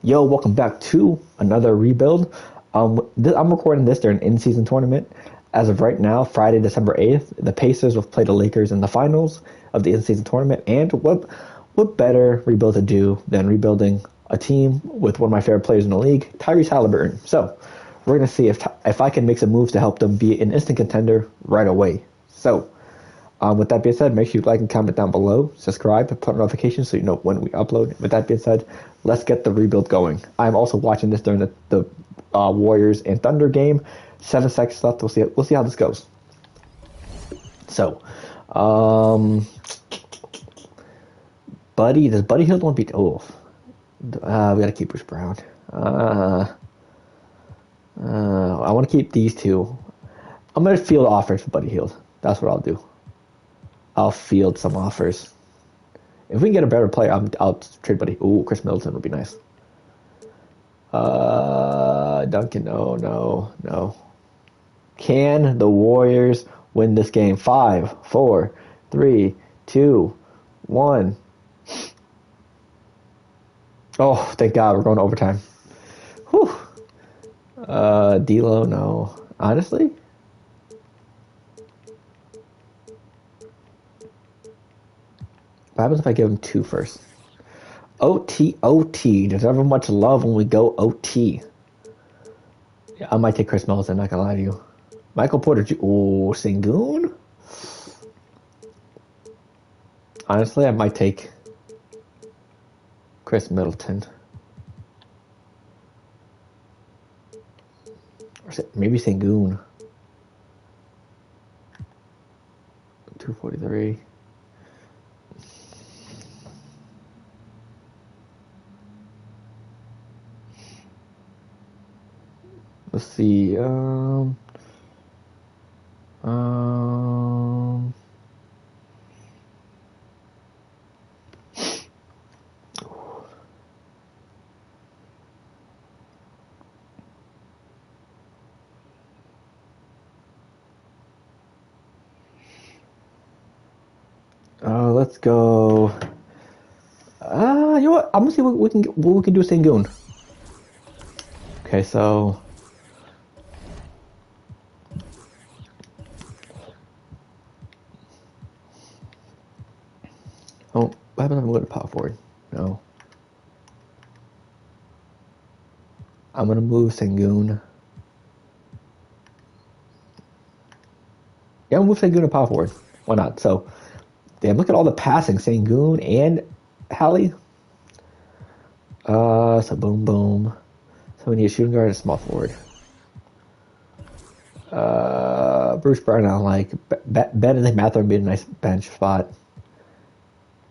Yo, welcome back to another rebuild. I'm recording this during an in-season tournament. As of right now, Friday, December 8th, the Pacers will play the Lakers in the finals of the in-season tournament. And what better rebuild to do than rebuilding a team with one of my favorite players in the league, Tyrese Halliburton. So we're going to see if I can make some moves to help them be an instant contender right away. So with that being said, make sure you like and comment down below, subscribe, and put notifications so you know when we upload. With that being said, let's get the rebuild going. I'm also watching this during the Warriors and Thunder game. 7 seconds left. We'll see how this goes. So, does Buddy Hield want to beat? Oh, we gotta keep Bruce Brown. I want to keep these two. I'm gonna field offers for Buddy Hield. That's what I'll do. I'll field some offers. If we can get a better player, I'll trade Buddy. Ooh, Chris Middleton would be nice. Duncan, no. Can the Warriors win this game? 5, 4, 3, 2, 1. Oh, thank God, we're going to overtime. Whew. D'Lo, no. Honestly? What happens if I give him 2 first? OT. There's never much love when we go OT. Yeah, I might take Chris Middleton, not gonna lie to you. Michael Porter, Sengun? Honestly, I might take Chris Middleton. Or maybe Sengun. 243. Let's see. Let's go. You know what? I'm gonna see what we can do with Sengun. Okay, so. Oh, what happens if I go to power forward? No. I'm gonna move Sengun. Yeah, I'm gonna move Sengun to power forward. Why not? So, damn, look at all the passing. Sengun and Hali. So boom. So we need a shooting guard and a small forward. Bruce Brown, I like. Ben and Mather would be a nice bench spot.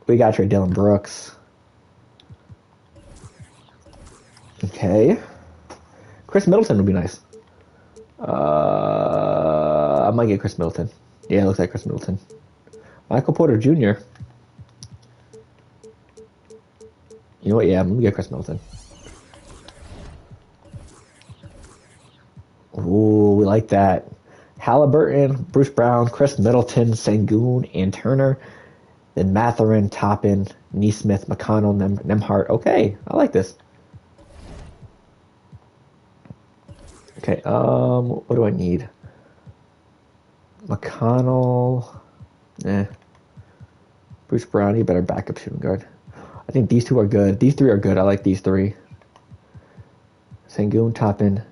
We gotta trade Dylan Brooks. Okay. Chris Middleton would be nice. I might get Chris Middleton. Yeah, it looks like Chris Middleton. Michael Porter Jr. You know what? Yeah, I'm gonna get Chris Middleton. Ooh, we like that. Halliburton, Bruce Brown, Chris Middleton, Sengun, and Turner. Then Mathurin, Toppin, Neesmith, McConnell, Nembhard. Okay, I like this. Okay, what do I need? McConnell. Bruce Brown, you better backup shooting guard. I think these two are good. These three are good. I like these three. Sengun, Toppin.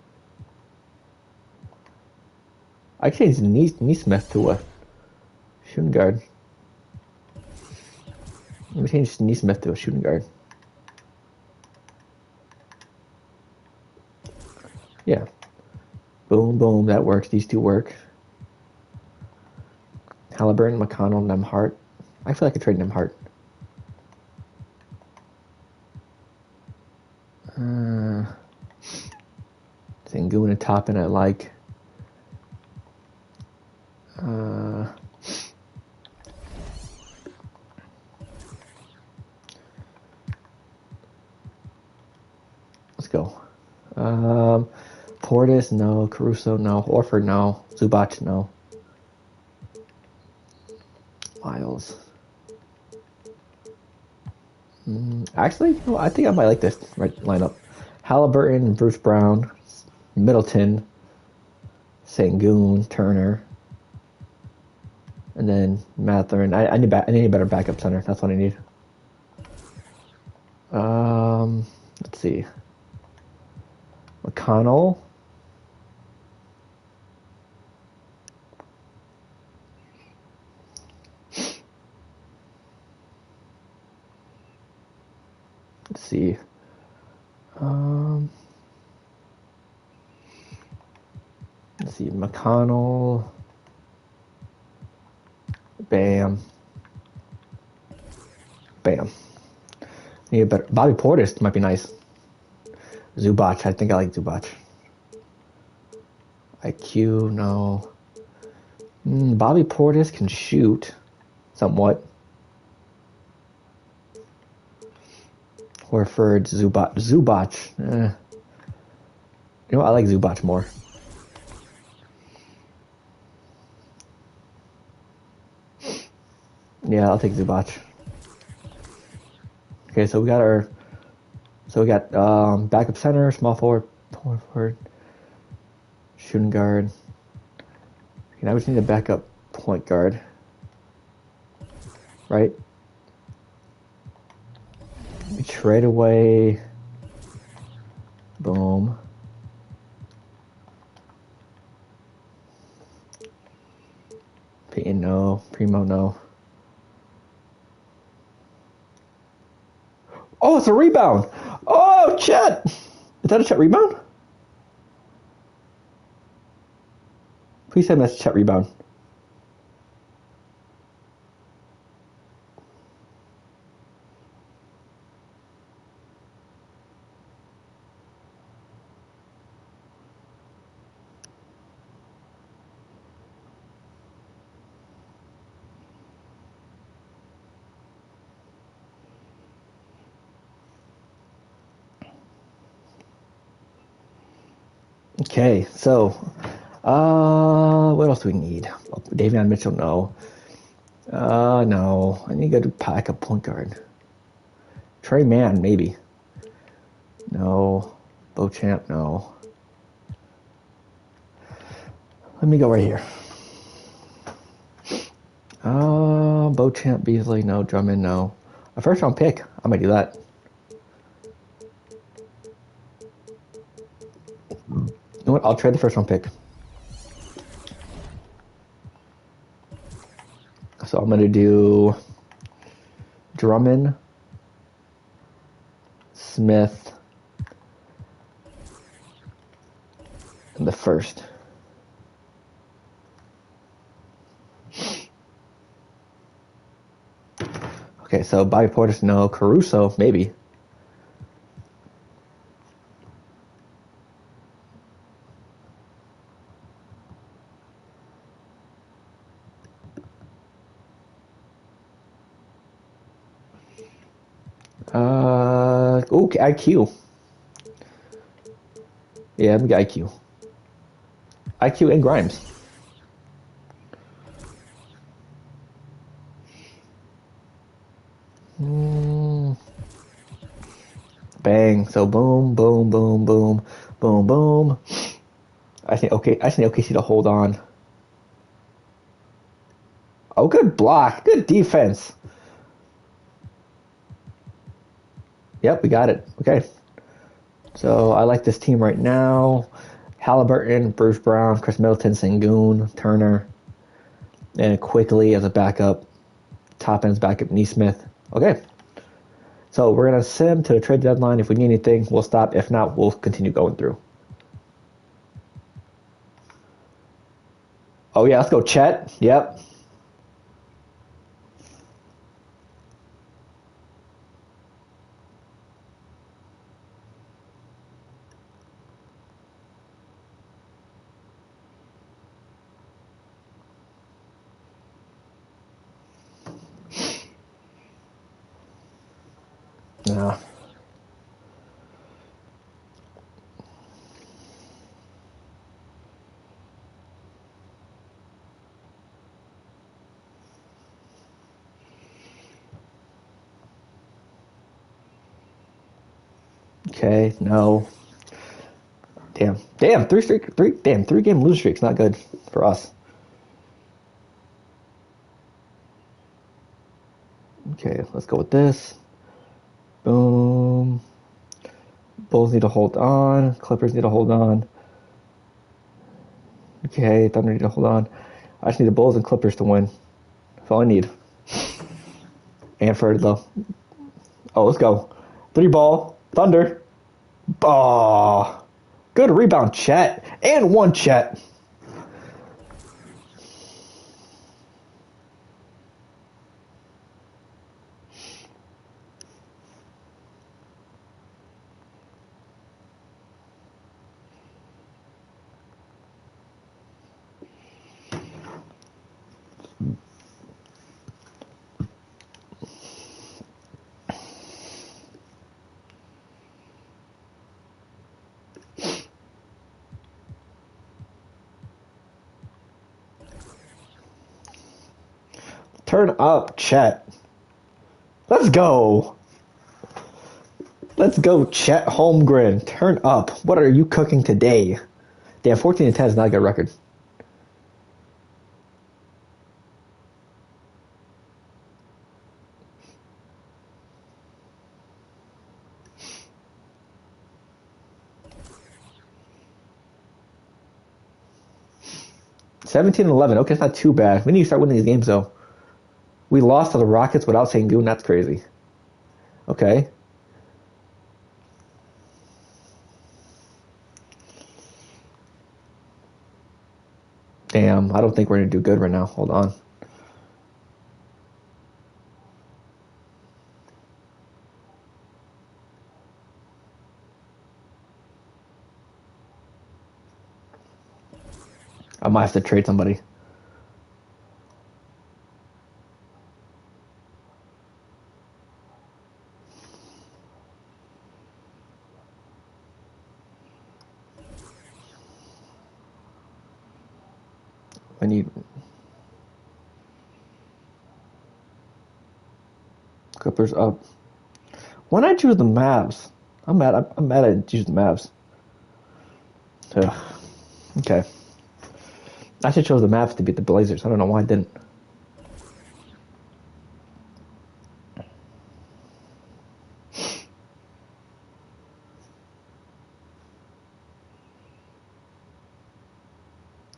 I changed Neesmith to a shooting guard. Let me change Neesmith to a shooting guard. Yeah. Boom, that works. These two work. Halliburton, McConnell, Nembhard. I feel like I could trade Nembhard. Sengun and Toppin I like. Let's go. Portis, no. Caruso, no. Horford, no. Zubac, no. Miles. Actually, I think I might like this lineup. Halliburton, Bruce Brown, Middleton, Sengun, Turner, and then Matherin. I need a better backup center. That's what I need. Let's see. McConnell. Let's see. Let's see. McConnell. Bam. Bam. Need a better. Bobby Portis might be nice. Zubac. I think I like Zubac. IQ, no. Bobby Portis can shoot somewhat. Horford, Zubac. You know what? I like Zubac more. Yeah, I'll take Zubac. Okay, so we got backup center, small forward, shooting guard. Okay, now we just need a backup point guard, right? We trade away. Boom. Peyton, no. Primo, no. Oh, it's a rebound. Oh, Chet. Is that a Chet rebound? Please tell me that's a Chet rebound. Okay, so what else do we need? Davion Mitchell, no. No. I need to go to pack a point guard. Trey Mann, maybe. No. Beauchamp, no. Let me go right here. Beauchamp, Beasley, no. Drummond, no. A first round pick. I might do that. You know what? I'll trade the first round pick. So I'm going to do Drummond, Smith, and the first. Okay, so Bobby Portis, no. Caruso, maybe. IQ. Yeah, let me get IQ. IQ and Grimes. Bang. So boom, boom, boom, boom, boom, boom. I just need OKC to hold on. Oh, good block. Good defense. Yep, we got it. Okay. So I like this team right now. Halliburton, Bruce Brown, Chris Middleton, Sengun, Turner, and quickly as a backup. Top end's backup, Neesmith. Okay. So we're going to sim to the trade deadline. If we need anything, we'll stop. If not, we'll continue going through. Oh, yeah, let's go Chet. Yep. Nah. Okay, no. Damn, three game lose streaks, not good for us. Okay, let's go with this. Boom. Bulls need to hold on. Clippers need to hold on. Okay, Thunder need to hold on. I just need the Bulls and Clippers to win. That's all I need. And for the let's go. 3-ball. Thunder. Oh, good rebound, Chet. And one Chet. Turn up, Chet. Let's go. Let's go, Chet Holmgren. Turn up. What are you cooking today? Damn, 14-10 is not a good record. Seventeen and 11. Okay, it's not too bad. We need to start winning these games, though. We lost to the Rockets without Sengun. That's crazy. Okay. Damn, I don't think we're going to do good right now. Hold on. I might have to trade somebody. I need Clippers up. Why not choose the Mavs? I'm mad at choosing the Mavs. Ugh. Okay. I should chose the Mavs to beat the Blazers. I don't know why I didn't.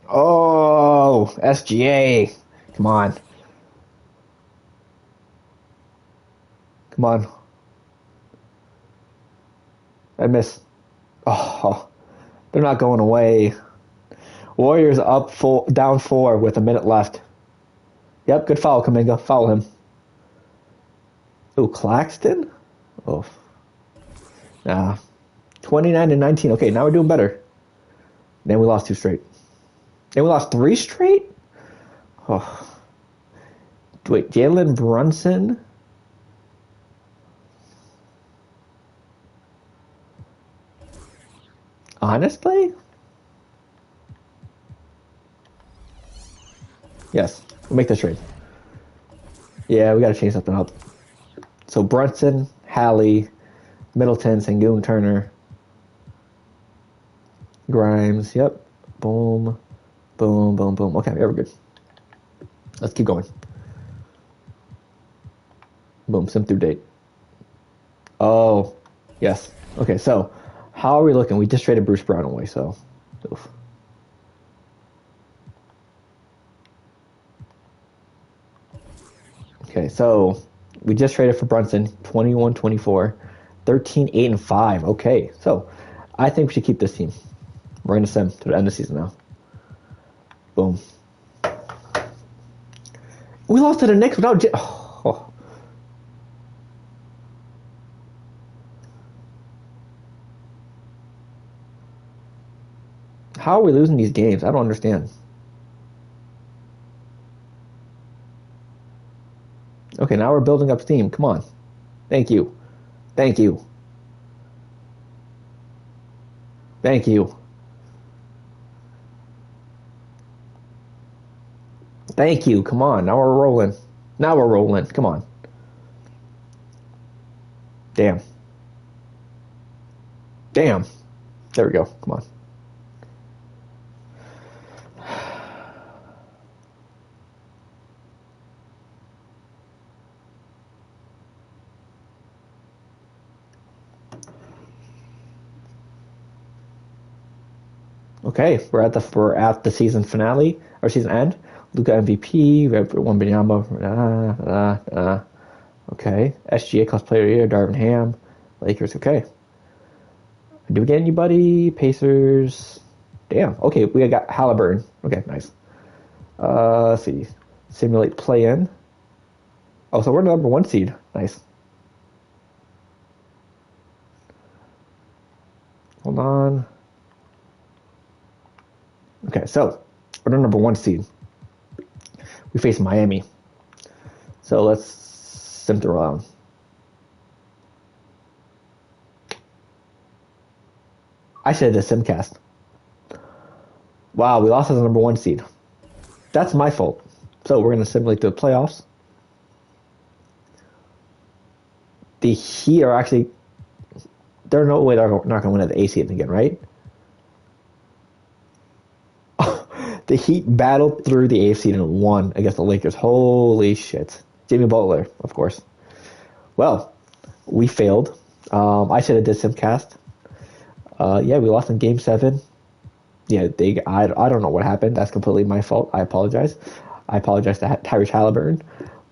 Oh, SGA. Come on. Come on. I miss. Oh, they're not going away. Warriors up down 4 with a minute left. Yep, good foul, Kuminga. Foul him. Ooh, Claxton? Oh. Nah. 29 and 19. Okay, now we're doing better. Then we lost 2 straight. Then we lost 3 straight? Oh. Wait, Jalen Brunson? Honestly? Yes, we'll make this trade. Yeah, we gotta change something up. So Brunson, Hali, Middleton, Sengun, Turner, Grimes. Yep. Boom, boom, boom, boom. Okay, yeah, we're good. Let's keep going. Boom, sim through date. Oh, yes. Okay, so how are we looking? We just traded Bruce Brown away, so. Oof. Okay, so we just traded for Brunson, 21-24, 13, 8, and 5. Okay, so I think we should keep this team. We're going to sim to the end of the season now. Boom. We lost to the Knicks without... Oh. How are we losing these games? I don't understand. Okay, now we're building up steam. Come on. Thank you. Thank you. Thank you. Thank you. Come on. Now we're rolling. Now we're rolling. Come on. Damn. Damn. There we go. Come on. Okay, we're at the season finale or season end. Luca MVP. We have one Binyama. Okay. SGA Class Player of the Year. Darvin Ham. Lakers. Okay. Do we get anybody? Pacers. Damn. Okay, we got Halliburton. Okay, nice. Let's see. Simulate play in. Oh, so we're the number one seed. Nice. Hold on. Okay, so we're the number one seed. We face Miami. So let's sim around. I said the simcast. Wow, we lost as the number one seed. That's my fault. So we're going to simulate the playoffs. The Heat are actually... There's no way they're not going to win at the A seed again, right? The Heat battled through the AFC and won against the Lakers. Holy shit. Jimmy Butler, of course. Well, we failed. I should have did Simcast. Yeah, we lost in Game 7. Yeah, I don't know what happened. That's completely my fault. I apologize. I apologize to Tyrese Halliburton.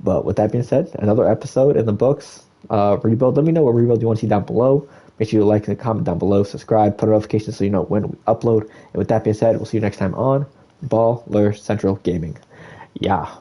But with that being said, another episode in the books. Rebuild. Let me know what rebuild you want to see down below. Make sure you like and comment down below. Subscribe. Put notifications so you know when we upload. And with that being said, we'll see you next time on Baller Central Gaming. Yeah.